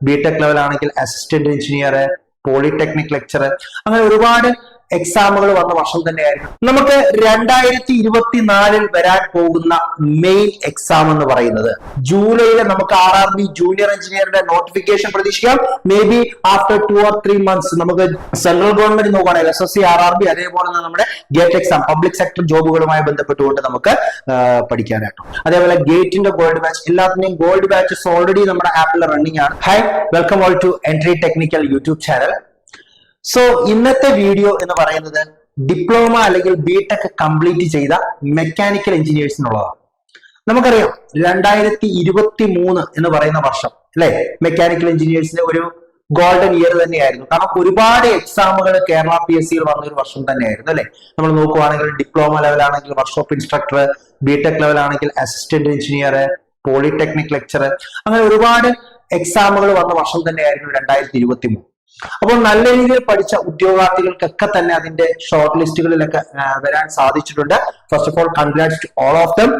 BTech level ആണെങ്കിൽ assistant engineer, polytechnic lecture, അങ്ങനെ ഒരുപാട് എക്സാമുകൾ വന്ന വർഷം തന്നെയായിരുന്നു. നമുക്ക് 2024 വരാൻ പോകുന്ന മെയിൻ എക്സാം എന്ന് പറയുന്നത് ജൂലൈയിൽ നമുക്ക് RRB ജൂനിയർ എഞ്ചിനീയറിന്റെ നോട്ടിഫിക്കേഷൻ പ്രതീക്ഷിക്കാം. May be after 2 or 3 months നമുക്ക് സെൻട്രൽ ഗവൺമെന്റ് നോക്കുകയാണെങ്കിൽ SSC, RRB അതേപോലെ തന്നെ നമ്മുടെ ഗേറ്റ് എക്സാം പബ്ലിക് സെക്ടർ ജോബുകളുമായി ബന്ധപ്പെട്ടുകൊണ്ട് നമുക്ക് പഠിക്കാനായിട്ടും. അതേപോലെ ഗേറ്റിന്റെ ഗോൾഡ് ബാച്ച്, എല്ലാത്തിന്റെയും ഗോൾഡ് ബാച്ചസ് ഓൾറെഡി നമ്മുടെ ആപ്പിൽ റണ്ണിംഗ് ആണ്. Hi, welcome all to Entri technical YouTube channel. So ഇന്നത്തെ വീഡിയോ എന്ന് പറയുന്നത് ഡിപ്ലോമ അല്ലെങ്കിൽ ബിടെക് കംപ്ലീറ്റ് ചെയ്ത മെക്കാനിക്കൽ എഞ്ചിനീയേഴ്സിനുള്ളതാണ്. നമുക്കറിയാം 2023 എന്ന് പറയുന്ന വർഷം അല്ലെ മെക്കാനിക്കൽ എഞ്ചിനീയേഴ്സിന്റെ ഒരു ഗോൾഡൻ ഇയർ തന്നെയായിരുന്നു. കാരണം ഒരുപാട് എക്സാമുകൾ കേരള PSC വന്ന ഒരു വർഷം തന്നെയായിരുന്നു അല്ലെ. നമ്മൾ നോക്കുവാണെങ്കിൽ ഡിപ്ലോമ ലെവലാണെങ്കിൽ വർക്ക്ഷോപ്പ് ഇൻസ്ട്രക്ടർ, ബിടെക് ലെവൽ ആണെങ്കിൽ അസിസ്റ്റന്റ് എഞ്ചിനീയർ, പോളിടെക്നിക് ലെക്ചർ, അങ്ങനെ ഒരുപാട് എക്സാമുകൾ വന്ന വർഷം തന്നെയായിരുന്നു 2023. അപ്പോൾ നല്ല രീതിയിൽ പഠിച്ച ഉദ്യോഗാർത്ഥികൾക്കൊക്കെ തന്നെ അതിന്റെ ഷോർട്ട് ലിസ്റ്റുകളിലൊക്കെ വരാൻ സാധിച്ചിട്ടുണ്ട്. First of all congrats to all of them.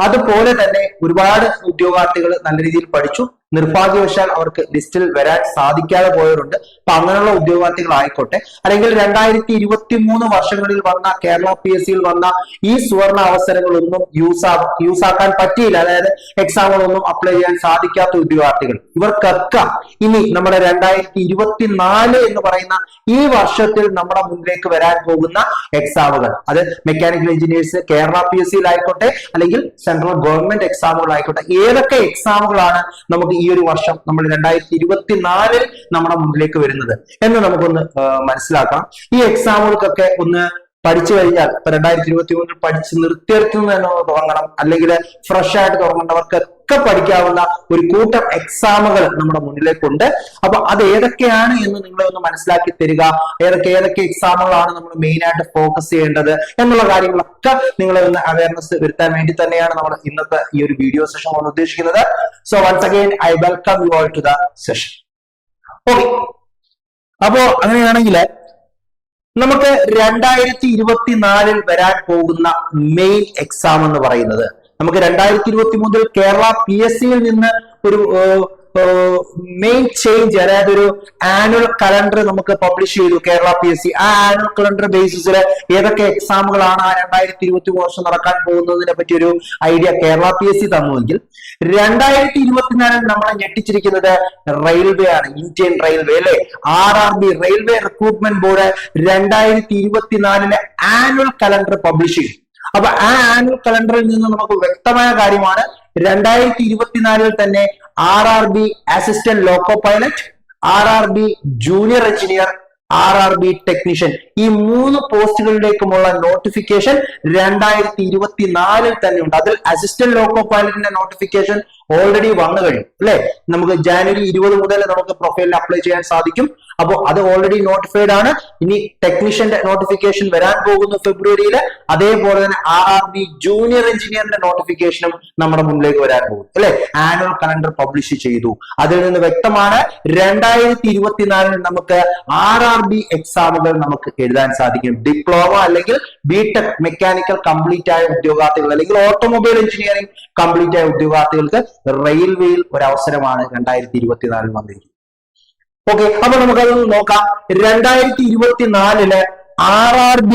അതുപോലെ തന്നെ ഒരുപാട് ഉദ്യോഗാർത്ഥികൾ നല്ല രീതിയിൽ പഠിച്ചു, നിർഭാഗ്യവശാൽ അവർക്ക് ലിസ്റ്റിൽ വരാൻ സാധിക്കാതെ പോയവരുണ്ട്. അപ്പൊ അങ്ങനെയുള്ള ഉദ്യോഗാർത്ഥികൾ ആയിക്കോട്ടെ, അല്ലെങ്കിൽ 2023 വർഷങ്ങളിൽ വന്ന കേരള PSC വന്ന ഈ സുവർണ അവസരങ്ങളൊന്നും യൂസ് ആക്കാൻ പറ്റിയില്ല, അതായത് എക്സാമുകളൊന്നും അപ്ലൈ ചെയ്യാൻ സാധിക്കാത്ത ഉദ്യോഗാർത്ഥികൾ, ഇവർക്കൊക്കെ ഇനി നമ്മുടെ 2024 എന്ന് പറയുന്ന ഈ വർഷത്തിൽ നമ്മുടെ മുന്നിലേക്ക് വരാൻ പോകുന്ന എക്സാമുകൾ, അത് മെക്കാനിക്കൽ എഞ്ചിനീയേഴ്സ് കേരള PSC ആയിക്കോട്ടെ അല്ലെങ്കിൽ സെൻട്രൽ ഗവൺമെന്റ് എക്സാമുകളായിക്കോട്ടെ, ഏതൊക്കെ എക്സാമുകളാണ് നമുക്ക് ഈ ഒരു വർഷം നമ്മൾ 2024 നമ്മുടെ മുന്നിലേക്ക് വരുന്നത് എന്ന് നമുക്കൊന്ന് മനസ്സിലാക്കാം. ഈ എക്സാമുകൾക്കൊക്കെ ഒന്ന് പഠിച്ചു കഴിഞ്ഞാൽ ഇപ്പൊ 2023 പഠിച്ച് നിർത്തിയെടുത്തുനിന്ന് തന്നെ തുടങ്ങണം, അല്ലെങ്കിൽ ഫ്രഷ് ആയിട്ട് തുടങ്ങേണ്ടവർക്കൊക്കെ പഠിക്കാവുന്ന ഒരു കൂട്ടം എക്സാമുകൾ നമ്മുടെ മുന്നിലേക്കുണ്ട്. അപ്പൊ അത് ഏതൊക്കെയാണ് എന്ന് നിങ്ങളെ ഒന്ന് മനസ്സിലാക്കി തരിക. ഏതൊക്കെ എക്സാമുകളാണ് നമ്മൾ മെയിൻ ആയിട്ട് ഫോക്കസ് ചെയ്യേണ്ടത് എന്നുള്ള കാര്യങ്ങളൊക്കെ നിങ്ങളെ ഒന്ന് അവയർനെസ് വരുത്താൻ വേണ്ടി തന്നെയാണ് നമ്മൾ ഇന്നത്തെ ഈ ഒരു വീഡിയോ സെഷൻ കൊണ്ട് ഉദ്ദേശിക്കുന്നത്. So once again I welcome you all to the session. Okay, അപ്പോ അങ്ങനെയാണെങ്കിൽ നമുക്ക് 2024 വരാൻ പോകുന്ന മെയിൻ എക്സാം എന്ന് പറയുന്നത്, നമുക്ക് 2023 കേരള PSC നിന്ന് ഒരു മെയിൻ ചേഞ്ച്, അതായത് ഒരു ആനുവൽ കലണ്ടർ നമുക്ക് പബ്ലിഷ് ചെയ്തു കേരള PSC. ആ ആനുവൽ കലണ്ടർ ബേസിസിൽ ഏതൊക്കെ എക്സാമുകളാണ് ആ 2023 വർഷം നടക്കാൻ പോകുന്നതിനെ പറ്റി ഒരു ഐഡിയ കേരള PSC തന്നുവെങ്കിൽ 2024 നമ്മളെ ഞെട്ടിച്ചിരിക്കുന്നത് റെയിൽവേ ആണ്, ഇന്ത്യൻ റെയിൽവേ അല്ലെ. RRB railway recruitment board 2024 annual calendar publish ചെയ്തു. അപ്പൊ ആ ആനുവൽ കലണ്ടറിൽ നിന്ന് നമുക്ക് വ്യക്തമായ കാര്യമാണ് 2024 തന്നെ RRB assistant loco pilot, RRB junior engineer, RRB technician, ഈ 3 പോസ്റ്റുകളിലേക്കുമുള്ള നോട്ടിഫിക്കേഷൻ 2024 തന്നെ ഉണ്ട്. അതിൽ അസിസ്റ്റന്റ് ലോക്കോ പൈലറ്റിന്റെ നോട്ടിഫിക്കേഷൻ ഓൾറെഡി വന്നു കഴിഞ്ഞു അല്ലെ. നമുക്ക് ജനുവരി 20 മുതൽ നമുക്ക് പ്രൊഫൈലിൽ അപ്ലൈ ചെയ്യാൻ സാധിക്കും. അപ്പോൾ അത് ഓൾറെഡി നോട്ടിഫൈഡ് ആണ്. ഇനി ടെക്നീഷ്യന്റെ നോട്ടിഫിക്കേഷൻ വരാൻ പോകുന്നു ഫെബ്രുവരിയിൽ. അതേപോലെ തന്നെ RRB ജൂനിയർ എഞ്ചിനീയറിന്റെ നോട്ടിഫിക്കേഷനും നമ്മുടെ മുന്നിലേക്ക് വരാൻ പോകും അല്ലെ. ആനുവൽ കലണ്ടർ പബ്ലിഷ് ചെയ്തു. അതിൽ നിന്ന് വ്യക്തമാണ് 2024 നമുക്ക് RRB എക്സാമുകൾ നമുക്ക് എഴുതാൻ സാധിക്കും. ഡിപ്ലോമ അല്ലെങ്കിൽ ബിടെക് മെക്കാനിക്കൽ കംപ്ലീറ്റ് ആയ ഉദ്യോഗാർത്ഥികൾ, അല്ലെങ്കിൽ ഓട്ടോമൊബൈൽ എഞ്ചിനീയറിംഗ് കംപ്ലീറ്റ് ആയ ഉദ്യോഗാർത്ഥികൾക്ക് റെയിൽവേയിൽ ഒരു അവസരമാണ് 2024 വന്നിരിക്കുന്നത്. ഓക്കെ, അപ്പൊ നമുക്കതൊന്ന് നോക്കാം. 2024 RRB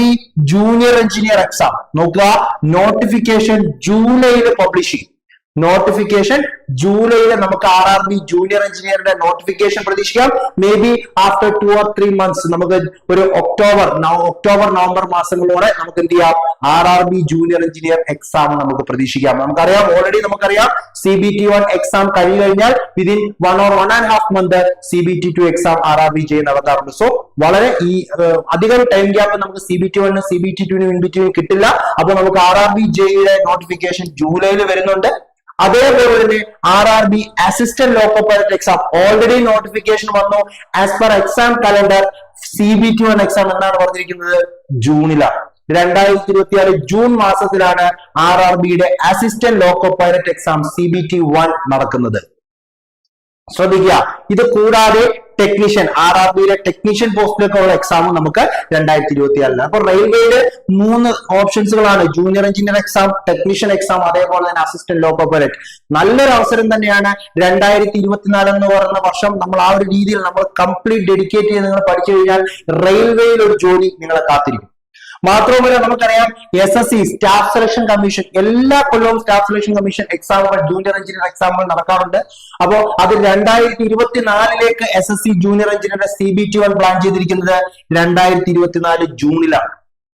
ജൂനിയർ എഞ്ചിനീയർ എക്സാം നോക്കുക. നോട്ടിഫിക്കേഷൻ ജൂലൈയിൽ പബ്ലിഷ് ചെയ്യും. നോട്ടിഫിക്കേഷൻ ജൂലൈയിൽ നമുക്ക് RRB ജൂനിയർ എഞ്ചിനീയറിന്റെ നോട്ടിഫിക്കേഷൻ പ്രതീക്ഷിക്കാം. May be after 2 or 3 months നമുക്ക് ഒരു ഒക്ടോബർ നവംബർ മാസങ്ങളോടെ നമുക്ക് എന്ത് ചെയ്യാം, RRB ജൂനിയർ എഞ്ചിനീയർ എക്സാം നമുക്ക് പ്രതീക്ഷിക്കാം. നമുക്കറിയാം, ഓൾറെഡി നമുക്കറിയാം CBT1 എക്സാം കഴിഞ്ഞു കഴിഞ്ഞാൽ within 1 or 1.5 month CBT2 exam RRB നടത്താറുണ്ട്. സോ വളരെ ഈ അധികം ടൈം ഗ്യാപ്പ് നമുക്ക് CBT1 CBT2 ഇൻ ബിറ്റ്വീൻ കിട്ടില്ല. അപ്പൊ നമുക്ക് RRB ജെയുടെ നോട്ടിഫിക്കേഷൻ ജൂലൈയിൽ വരുന്നുണ്ട്. അതേപോലെ തന്നെ RRB assistant loco pilot exam already notification വന്നു. As per exam calendar CBT1 exam എന്നാണ് പറഞ്ഞിരിക്കുന്നത്, ജൂണിലാണ്. 2026 ജൂൺ മാസത്തിലാണ് RRBയുടെ assistant loco pilot exam CBT1 നടക്കുന്നത്. ശ്രദ്ധിക്കുക. ഇത് കൂടാതെ ടെക്നീഷ്യൻ RRBയിലെ ടെക്നീഷ്യൻ പോസ്റ്റിലേക്കുള്ള എക്സാം നമുക്ക് 2024. അപ്പൊ റെയിൽവേയില് 3 ഓപ്ഷൻസുകളാണ്: junior engineer exam, technician exam, അതേപോലെ തന്നെ അസിസ്റ്റന്റ് ലോക്കോ പൈലറ്റ്. നല്ലൊരു അവസരം തന്നെയാണ് 2024 എന്ന് പറയുന്ന വർഷം. നമ്മൾ ആ ഒരു രീതിയിൽ നമ്മൾ കംപ്ലീറ്റ് ഡെഡിക്കേറ്റ് ചെയ്ത് നിങ്ങൾ പഠിച്ചു കഴിഞ്ഞാൽ റെയിൽവേയിൽ ഒരു ജോലി നിങ്ങളെ കാത്തിരിക്കും. മാത്രവുമല്ല, നമുക്കറിയാം SSC സ്റ്റാഫ് സെലക്ഷൻ കമ്മീഷൻ എല്ലാ കൊല്ലവും സ്റ്റാഫ് സെലക്ഷൻ കമ്മീഷൻ എക്സാമുകൾ, ജൂനിയർ എഞ്ചിനീയർ എക്സാമുകൾ നടക്കാറുണ്ട്. അപ്പോൾ അത് 2024 SSC junior engineer CBT1 plan ചെയ്തിരിക്കുന്നത് 2024 ജൂണിലാണ്,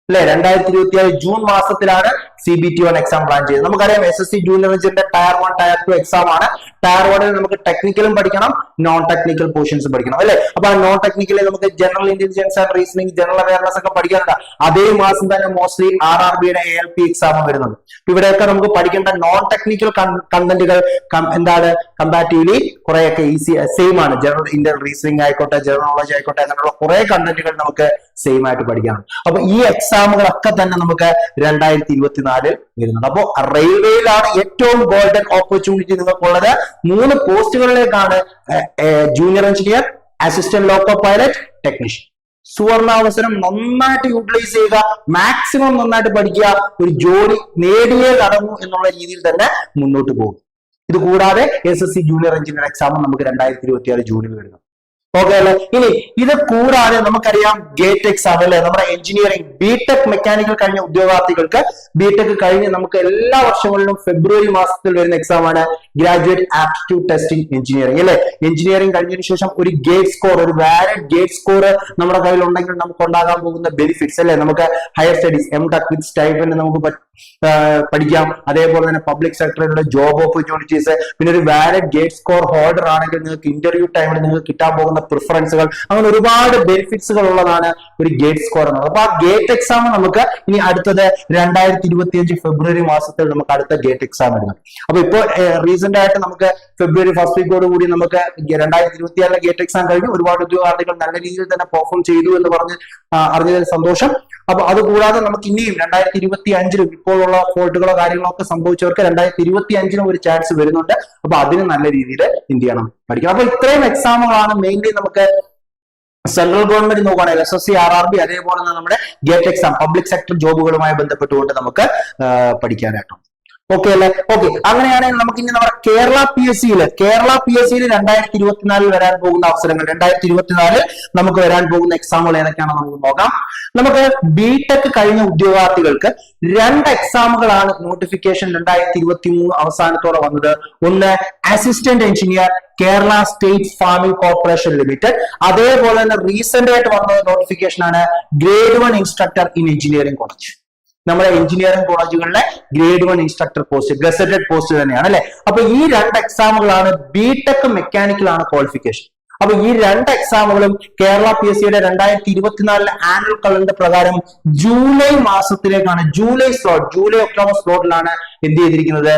അല്ലെ? 2024 ജൂൺ മാസത്തിലാണ് CBT1 എക്സാം പ്ലാൻ ചെയ്തത്. നമുക്കറിയാം SSC ജൂനിയർ എഞ്ചിനീയറിന്റെ ടയർ 1, ടയർ 2 എക്സാം ആണ്. ടയർ 1ൽ നമുക്ക് ടെക്നിക്കലും പഠിക്കണം, നോൺ ടെക്നിക്കൽ പോർഷൻസ് പഠിക്കണം, അല്ലെ? അപ്പൊ ആ നോൺ ടെക്നിക്കലിൽ നമുക്ക് general intelligence and reasoning, general awareness ഒക്കെ പഠിക്കാനുണ്ട്. അതേ മാസം തന്നെ മോസ്റ്റ്ലി RRBയുടെ ALP എക്സാം വരുന്നുണ്ട്. ഇവിടെയൊക്കെ നമുക്ക് പഠിക്കേണ്ട നോൺ ടെക്നിക്കൽ കണ്ടന്റുകൾ എന്താണ് കമ്പാരിറ്റീവ്ലി കുറെയൊക്കെ ഈസി സെയിം ആണ്. ജനറൽ ഇന്റൽ റീസണിംഗ് ആയിക്കോട്ടെ, ജനറൽ നോളജ് ആയിക്കോട്ടെ, അങ്ങനെയുള്ള കുറെ കണ്ടന്റുകൾ നമുക്ക് സെയിം ആയിട്ട് പഠിക്കണം. അപ്പൊ ഈ എക്സാമുകളൊക്കെ തന്നെ നമുക്ക് 2024 വരുന്നുണ്ട്. അപ്പോ റെയിൽവേയിലാണ് ഏറ്റവും ഗോൾഡൻ ഓപ്പർച്യൂണിറ്റി നിങ്ങൾക്കുള്ളത്. 3 പോസ്റ്റുകളിലേക്കാണ്: junior engineer, assistant loco pilot, technician. സുവർണാവസരം നന്നായിട്ട് യൂട്ടിലൈസ് ചെയ്യുക, മാക്സിമം നന്നായിട്ട് പഠിക്കുക, ഒരു ജോലി നേടിയേ കടങ്ങൂ എന്നുള്ള രീതിയിൽ തന്നെ മുന്നോട്ട് പോകും. ഇത് കൂടാതെ SSC ജൂനിയർ എഞ്ചിനീയർ എക്സാം നമുക്ക് 2026 ജൂണിൽ വരുന്നു. ഓക്കെ അല്ലെ? ഇനി ഇത് കൂടാതെ നമുക്കറിയാം ഗേറ്റ് എക്സാം, അല്ലെ? നമ്മുടെ എഞ്ചിനീയറിംഗ് ബിടെക് മെക്കാനിക്കൽ കഴിഞ്ഞ ഉദ്യോഗാർത്ഥികൾക്ക് ബിടെക് കഴിഞ്ഞ് നമുക്ക് എല്ലാ വർഷങ്ങളിലും ഫെബ്രുവരി മാസത്തിൽ വരുന്ന എക്സാം ആണ് ഗ്രാജുവേറ്റ് ആപ്റ്റിറ്റ്യൂഡ് ടെസ്റ്റിംഗ് എഞ്ചിനീയറിംഗ്, അല്ലെ? എഞ്ചിനീയറിംഗ് കഴിഞ്ഞതിന് ശേഷം ഒരു ഗേറ്റ് സ്കോർ, ഒരു വാലിഡ് ഗേറ്റ് സ്കോർ നമ്മുടെ കയ്യിൽ ഉണ്ടെങ്കിൽ നമുക്ക് ഉണ്ടാകാൻ പോകുന്ന ബെനിഫിറ്റ്സ്, അല്ലെ? നമുക്ക് ഹയർ സ്റ്റഡീസ്, MTech വിത്ത് സ്റ്റൈപ്പൻഡ് നമുക്ക് പഠിക്കാം. അതേപോലെ തന്നെ പബ്ലിക് സെക്ടറിലുള്ള ജോബ് ഓപ്പർച്യൂണിറ്റീസ്, പിന്നെ ഒരു വാലിഡ് ഗേറ്റ് സ്കോർ ഹോൾഡർ ആണെങ്കിൽ നിങ്ങൾക്ക് ഇന്റർവ്യൂ ടൈമിൽ നിങ്ങൾക്ക് കിട്ടാൻ പോകുന്ന പ്രിഫറൻസുകൾ, അങ്ങനെ ഒരുപാട് ബെനിഫിറ്റ്സുകൾ ഉള്ളതാണ് ഒരു ഗേറ്റ് സ്കോർ എന്നുള്ളത്. അപ്പൊ ആ ഗേറ്റ് എക്സാം നമുക്ക് ഇനി അടുത്തത് 2025 ഫെബ്രുവരി മാസത്തിൽ നമുക്ക് അടുത്ത ഗേറ്റ് എക്സാം വരുന്നത്. അപ്പൊ ഇപ്പോൾ റീസെന്റ് ആയിട്ട് നമുക്ക് ഫെബ്രുവരി ഫസ്റ്റ് വീക്കോട് കൂടി നമുക്ക് 2026 ഗേറ്റ് എക്സാം കഴിഞ്ഞു. ഒരുപാട് ഉദ്യോഗാർത്ഥികൾ നല്ല രീതിയിൽ തന്നെ പെർഫോം ചെയ്തു എന്ന് അറിഞ്ഞതിൽ സന്തോഷം. അപ്പൊ അത് കൂടാതെ നമുക്ക് ഇനിയും 2025 ഇപ്പോഴുള്ള ഫോൾട്ടുകളോ കാര്യങ്ങളോ ഒക്കെ സംഭവിച്ചവർക്ക് 2025 ഒരു ചാൻസ് വരുന്നുണ്ട്. അപ്പൊ അതിന് നല്ല രീതിയിൽ എന്ത് ചെയ്യണം, പഠിക്കണം. അപ്പൊ ഇത്രയും എക്സാമുകളാണ് മെയിൻലി നമുക്ക് സെൻട്രൽ ഗവൺമെന്റ് നോക്കുകയാണെങ്കിൽ SSC, RRB, അതേപോലെ തന്നെ നമ്മുടെ ഗേറ്റ് എക്സാം, പബ്ലിക് സെക്ടർ ജോബുകളുമായി ബന്ധപ്പെട്ടുകൊണ്ട് നമുക്ക് പഠിക്കാനായിട്ടുണ്ട്. ഓക്കെ അല്ലെ? ഓക്കെ, അങ്ങനെയാണെങ്കിൽ നമുക്ക് ഇനി നമ്മുടെ കേരള PSCയിൽ 2024 വരാൻ പോകുന്ന അവസരങ്ങൾ, 2024 നമുക്ക് വരാൻ പോകുന്ന എക്സാമുകൾ ഏതൊക്കെയാണെന്ന് നമുക്ക് നോക്കാം. നമുക്ക് ബിടെക് കഴിഞ്ഞ ഉദ്യോഗാർത്ഥികൾക്ക് 2 എക്സാമുകളാണ് നോട്ടിഫിക്കേഷൻ 2023 അവസാനത്തോടെ വന്നത്. ഒന്ന് assistant engineer Kerala state farming corporation limited, അതേപോലെ തന്നെ റീസെന്റ് ആയിട്ട് വന്ന നോട്ടിഫിക്കേഷൻ ആണ് grade 1 instructor in engineering college. നമ്മുടെ എഞ്ചിനീയറിംഗ് കോളേജുകളിലെ grade 1 instructor post, gazetted post തന്നെയാണ്, അല്ലെ? അപ്പൊ ഈ 2 എക്സാമുകളാണ് ബിടെക് മെക്കാനിക്കൽ ആണ് ക്വാളിഫിക്കേഷൻ. അപ്പൊ ഈ 2 എക്സാമുകളും കേരള PSCയുടെ 2024 ആനുവൽ കലണ്ടർ പ്രകാരം ജൂലൈ മാസത്തിലേക്കാണ്, ജൂലൈ ഒക്ടോബർ സ്ലോട്ടിലാണ് എന്ത് ചെയ്തിരിക്കുന്നത്,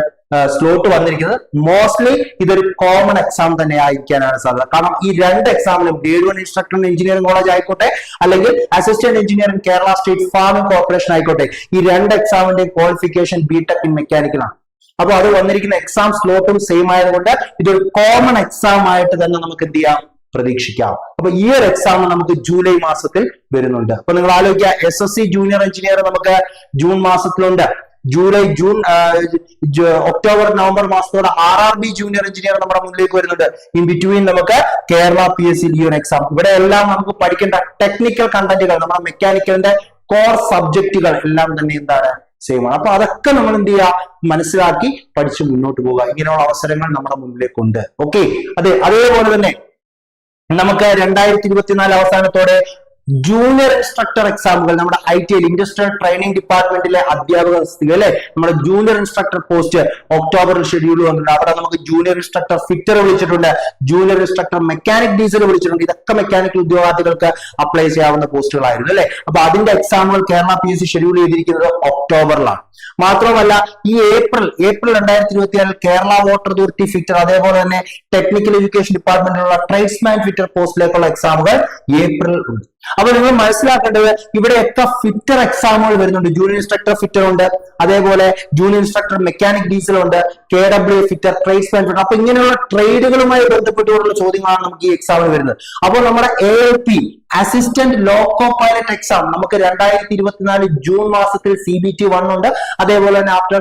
സ്ലോട്ട് വന്നിരിക്കുന്നത്. മോസ്റ്റ്ലി ഇതൊരു കോമൺ എക്സാം തന്നെ ആയിരിക്കാനാണ് സാധ്യത. കാരണം ഈ 2 എക്സാമിലും ഗ്രേഡ് 1 ഇൻസ്ട്രക്ടർ എഞ്ചിനീയറിംഗ് കോളേജ് ആയിക്കോട്ടെ, അല്ലെങ്കിൽ assistant engineering Kerala state farming corporation ആയിക്കോട്ടെ, ഈ 2 എക്സാമിന്റെ ക്വാളിഫിക്കേഷൻ ബിടെക് ഇൻ മെക്കാനിക്കൽ ആണ്. അപ്പൊ അത് വന്നിരിക്കുന്ന എക്സാം സ്ലോട്ടും സെയിം ആയതുകൊണ്ട് ഇതൊരു കോമൺ എക്സാം ആയിട്ട് തന്നെ നമുക്ക് എന്ത് ചെയ്യാം, പ്രതീക്ഷിക്കാം. അപ്പൊ ഈ ഒരു എക്സാം നമുക്ക് ജൂലൈ മാസത്തിൽ വരുന്നുണ്ട്. അപ്പൊ നിങ്ങൾ ആലോചിക്കുക, SSC ജൂനിയർ എഞ്ചിനീയർ നമുക്ക് ജൂൺ മാസത്തിലുണ്ട്. ജൂൺ ഒക്ടോബർ നവംബർ മാസത്തോടെ RRB ജൂനിയർ എഞ്ചിനീയർ നമ്മുടെ മുന്നിലേക്ക് വരുന്നുണ്ട്. ഇൻ ബിറ്റ്വീൻ നമുക്ക് കേരള PSC ഈ ഒരു എക്സാം. ഇവിടെ എല്ലാം നമുക്ക് പഠിക്കേണ്ട ടെക്നിക്കൽ കണ്ടന്റുകൾ, നമ്മുടെ മെക്കാനിക്കലിന്റെ കോർ സബ്ജക്റ്റുകൾ എല്ലാം തന്നെ എന്താണ്, സെയിം ആണ്. അപ്പൊ അതൊക്കെ നമ്മൾ എന്ത് ചെയ്യുക, മനസ്സിലാക്കി പഠിച്ച് മുന്നോട്ട് പോവുക. ഇങ്ങനെയുള്ള അവസരങ്ങൾ നമ്മുടെ മുന്നിലേക്കുണ്ട്. ഓക്കെ, അതേപോലെ തന്നെ നമുക്ക് 2024 അവസാനത്തോടെ ജൂനിയർ ഇൻസ്ട്രക്ടർ എക്സാമുകൾ, നമ്മുടെ ITL ഇൻഡസ്ട്രിയൽ ട്രെയിനിങ് ഡിപ്പാർട്ട്മെന്റിലെ അധ്യാപക തസ്തിക, അല്ലെ? നമ്മുടെ ജൂനിയർ ഇൻസ്ട്രക്ടർ പോസ്റ്റ് ഒക്ടോബറിൽ ഷെഡ്യൂൾ വന്നിട്ടുണ്ട്. അവിടെ നമുക്ക് ജൂനിയർ ഇൻസ്ട്രക്ടർ ഫിറ്റർ വിളിച്ചിട്ടുണ്ട്, ജൂനിയർ ഇൻസ്ട്രക്ടർ മെക്കാനിക് ഡീസൽ വിളിച്ചിട്ടുണ്ട്. ഇതൊക്കെ മെക്കാനിക്കൽ ഉദ്യോഗാർത്ഥികൾക്ക് അപ്ലൈ ചെയ്യാവുന്ന പോസ്റ്റുകളായിരുന്നു, അല്ലെ? അപ്പൊ അതിന്റെ എക്സാമുകൾ കേരള PSC ഷെഡ്യൂൾ ചെയ്തിരിക്കുന്നത് ഒക്ടോബറിലാണ്. മാത്രമല്ല ഈ April 2024 Kerala water authority fitter, അതേപോലെ തന്നെ ടെക്നിക്കൽ എഡ്യൂക്കേഷൻ ഡിപ്പാർട്ട്മെന്റിലുള്ള ട്രേഡ്സ്മാൻ ഫിറ്റർ പോസ്റ്റിലേക്കുള്ള എക്സാമുകൾ ഏപ്രിൽ ഉണ്ട്. അപ്പൊ നിങ്ങൾ മനസ്സിലാക്കേണ്ടത് ഇവിടെയൊക്കെ ഫിറ്റർ എക്സാമുകൾ വരുന്നുണ്ട്. ജൂനിയർ ഇൻസ്ട്രക്ടർ ഫിറ്റർ ഉണ്ട്, അതേപോലെ ജൂനിയർ ഇൻസ്ട്രക്ടർ മെക്കാനിക് ഡീസൽ ഉണ്ട്, KW ഫിറ്റർ, ട്രേഡ്സ് മാൻ ഫിറ്റർ. അപ്പൊ ഇങ്ങനെയുള്ള ട്രേഡുകളുമായി ബന്ധപ്പെട്ടുകൊണ്ടുള്ള ചോദ്യങ്ങളാണ് നമുക്ക് ഈ എക്സാമിൽ വരുന്നത്. അപ്പോൾ നമ്മുടെ ALP assistant loco pilot exam നമുക്ക് 2024 ജൂൺ മാസത്തിൽ CBT 1 ഉണ്ട്, അതേപോലെ തന്നെ ആഫ്റ്റർ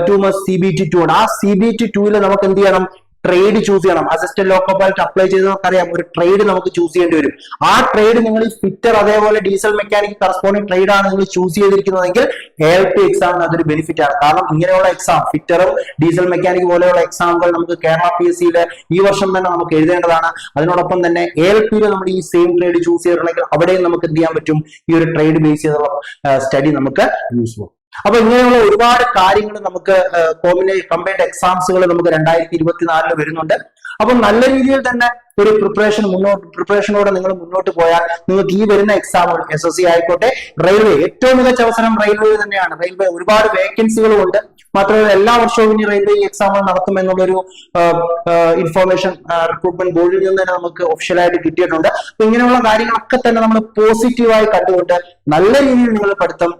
2 months CBT 2 ഉണ്ട്. ആ CBT 2 നമുക്ക് എന്ത് ചെയ്യണം? ട്രേഡ് ചൂസ് ചെയ്യണം. അസിസ്റ്റന്റ് ലോക്കോ പൈലറ്റ് അപ്ലൈ ചെയ്ത് നമുക്കറിയാം ഒരു ട്രേഡ് നമുക്ക് ചൂസ് ചെയ്യേണ്ടി വരും. ആ ട്രേഡ് നിങ്ങൾ ഈ ഫിറ്റർ അതേപോലെ ഡീസൽ മെക്കാനിക് കറസ്പോണ്ടിങ് ട്രേഡ് ആണ് നിങ്ങൾ ചൂസ് ചെയ്തിരിക്കുന്നതെങ്കിൽ ALP എക്സാമിന് അതൊരു ബെനിഫിറ്റ് ആണ്. കാരണം ഇങ്ങനെയുള്ള എക്സാം ഫിറ്ററും ഡീസൽ മെക്കാനിക് പോലെയുള്ള എക്സാമുകൾ നമുക്ക് കേരള PSC ഈ വർഷം തന്നെ നമുക്ക് എഴുതേണ്ടതാണ്. അതിനോടൊപ്പം തന്നെ ALP നമ്മൾ ഈ സെയിം ട്രേഡ് ചൂസ് ചെയ്തിട്ടുണ്ടെങ്കിൽ അവിടെയും നമുക്ക് എന്ത് ചെയ്യാൻ പറ്റും? ഈ ഒരു ട്രേഡ് ബേസ് ചെയ്തുള്ള സ്റ്റഡി നമുക്ക് യൂസ് ചെയ്യും. അപ്പൊ ഇങ്ങനെയുള്ള ഒരുപാട് കാര്യങ്ങൾ നമുക്ക് കമ്പൈൻഡ് എക്സാംസുകൾ നമുക്ക് 2024 വരുന്നുണ്ട്. അപ്പൊ നല്ല രീതിയിൽ തന്നെ ഒരു പ്രിപ്പറേഷനോടെ നിങ്ങൾ മുന്നോട്ട് പോയാൽ നിങ്ങൾക്ക് ഈ വരുന്ന എക്സാമുകൾ SSC ആയിക്കോട്ടെ, റെയിൽവേ ഏറ്റവും മികച്ച അവസരം റെയിൽവേ തന്നെയാണ്. റെയിൽവേ ഒരുപാട് വേക്കൻസികളും ഉണ്ട്. മാത്രമല്ല എല്ലാ വർഷവും ഇനി റെയിൽവേ എക്സാമുകൾ നടത്തുമെന്നുള്ളൊരു ഇൻഫോർമേഷൻ റിക്രൂട്ട്മെന്റ് ബോർഡിൽ നിന്ന് തന്നെ നമുക്ക് ഒഫീഷ്യലായിട്ട് കിട്ടിയിട്ടുണ്ട്. അപ്പൊ ഇങ്ങനെയുള്ള കാര്യങ്ങളൊക്കെ തന്നെ നമ്മൾ പോസിറ്റീവായി കണ്ടുകൊണ്ട് നല്ല രീതിയിൽ നിങ്ങൾ പഠിത്തം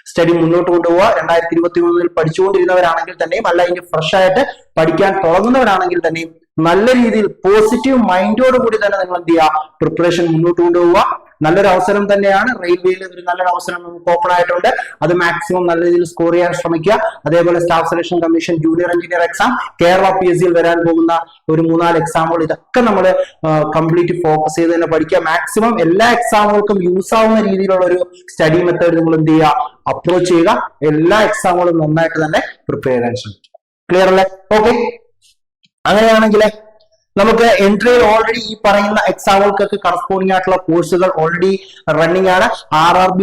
സ്റ്റഡി മുന്നോട്ട് കൊണ്ടുപോവുക. 2023 പഠിച്ചുകൊണ്ടിരുന്നവരാണെങ്കിൽ തന്നെയും അല്ല ഇനി ഫ്രഷ് ആയിട്ട് പഠിക്കാൻ തുടങ്ങുന്നവരാണെങ്കിൽ തന്നെയും നല്ല രീതിയിൽ പോസിറ്റീവ് മൈൻഡോട് കൂടി തന്നെ നിങ്ങൾ എന്ത് ചെയ്യുക? പ്രിപ്പറേഷൻ മുന്നോട്ട് കൊണ്ടുപോവുക. നല്ലൊരു അവസരം തന്നെയാണ്. റെയിൽവേയിൽ ഒരു നല്ലൊരു അവസരം നമുക്ക് ഓപ്പൺ ആയിട്ടുണ്ട്. അത് മാക്സിമം നല്ല രീതിയിൽ സ്കോർ ചെയ്യാൻ ശ്രമിക്കുക. അതേപോലെ staff selection commission junior engineer exam, Kerala PSC വരാൻ പോകുന്ന ഒരു 3-4 എക്സാമുകൾ, ഇതൊക്കെ നമ്മൾ കംപ്ലീറ്റ് ഫോക്കസ് ചെയ്ത് തന്നെ പഠിക്കുക. മാക്സിമം എല്ലാ എക്സാമുകൾക്കും യൂസ് ആവുന്ന രീതിയിലുള്ള ഒരു സ്റ്റഡി മെത്തേഡ് നിങ്ങൾ എന്ത് ചെയ്യുക? അപ്രോച്ച് ചെയ്യുക. എല്ലാ എക്സാമുകളും നന്നായിട്ട് തന്നെ പ്രിപ്പയർ ചെയ്യാൻ ശ്രമിക്കുക. ക്ലിയർ അല്ലേ? ഓക്കെ, അങ്ങനെയാണെങ്കിൽ നമുക്ക് എൻട്രിയിൽ ഓൾറെഡി ഈ പറയുന്ന എക്സാമുകൾക്കൊക്കെ കറസ്പോണ്ടിങ് ആയിട്ടുള്ള കോഴ്സുകൾ ഓൾറെഡി റണ്ണിംഗ് ആണ്. RRB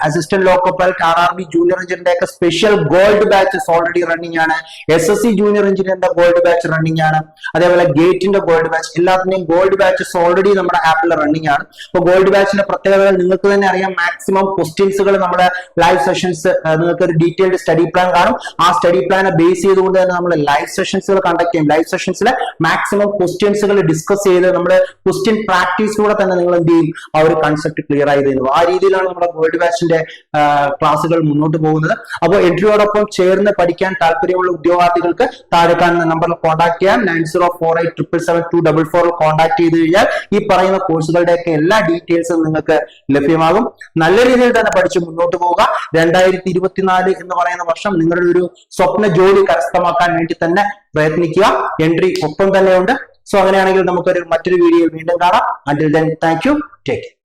assistant loco pilot, RRB junior എഞ്ചിനീയറിന്റെ ഒക്കെ special gold batches already running ആണ്. SSC ജൂനിയർ എഞ്ചിനീയറിന്റെ ഗോൾഡ് ബാച്ച് റണ്ണിംഗ് ആണ്. അതേപോലെ ഗേറ്റിന്റെ ഗോൾഡ് ബാച്ച്, എല്ലാത്തിന്റെയും ഗോൾഡ് ബാച്ചസ് ഓൾറെഡി നമ്മുടെ ആപ്പിൽ റണ്ണിംഗ് ആണ്. അപ്പൊ ഗോൾഡ് ബാച്ചിന്റെ പ്രത്യേകതകൾ നിങ്ങൾക്ക് തന്നെ അറിയാം. മാക്സിമം ക്വസ്റ്റ്യൻസുകൾ നമ്മുടെ ലൈവ് സെഷൻസ് നിങ്ങൾക്ക് ഒരു ഡീറ്റെയിൽഡ് സ്റ്റഡി പ്ലാൻ കാണും. ആ സ്റ്റഡി പ്ലാനെ ബേസ് ചെയ്തുകൊണ്ട് തന്നെ നമ്മൾ ലൈവ് സെഷൻസുകൾ കണ്ടക്ട് ചെയ്യും. ലൈവ് സെഷൻസിൽ മാക്സിമം ക്വസ്റ്റ്യൻസുകൾ ഡിസ്കസ് ചെയ്ത് നമ്മുടെ ക്വസ്റ്റ്യൻ പ്രാക്ടീസിലൂടെ തന്നെ നിങ്ങൾ എന്ത് ചെയ്യും? ആ ഒരു കൺസെപ്റ്റ് ക്ലിയർ ആയി തരുന്നു. ആ രീതിയിലാണ് നമ്മുടെ ഗോൾഡ് ബാച്ചിന്റെ ക്ലാസ്സുകൾ മുന്നോട്ട് പോകുന്നത്. അപ്പോൾ എൻട്രിയോടൊപ്പം ചേർന്ന് പഠിക്കാൻ താല്പര്യമുള്ള ഉദ്യോഗാർത്ഥികൾക്ക് താഴെ കാണുന്ന നമ്പറിൽ കോൺടാക്ട് ചെയ്യാം. 9048772244 കോൺടാക്ട് ചെയ്ത് കഴിഞ്ഞാൽ ഈ പറയുന്ന കോഴ്സുകളുടെയൊക്കെ എല്ലാ ഡീറ്റെയിൽസും നിങ്ങൾക്ക് ലഭ്യമാകും. നല്ല രീതിയിൽ തന്നെ പഠിച്ച് മുന്നോട്ട് പോവുക. 2024 എന്ന് പറയുന്ന വർഷം നിങ്ങളുടെ ഒരു സ്വപ്ന ജോലി കരസ്ഥമാക്കാൻ വേണ്ടി തന്നെ പ്രയത്നിക്കുക. എൻട്രി ഒപ്പം തന്നെയുണ്ട്. സോ അങ്ങനെയാണെങ്കിൽ നമുക്കൊരു മറ്റൊരു വീഡിയോയിൽ വീണ്ടും കാണാം. Until then, thank you. Take care.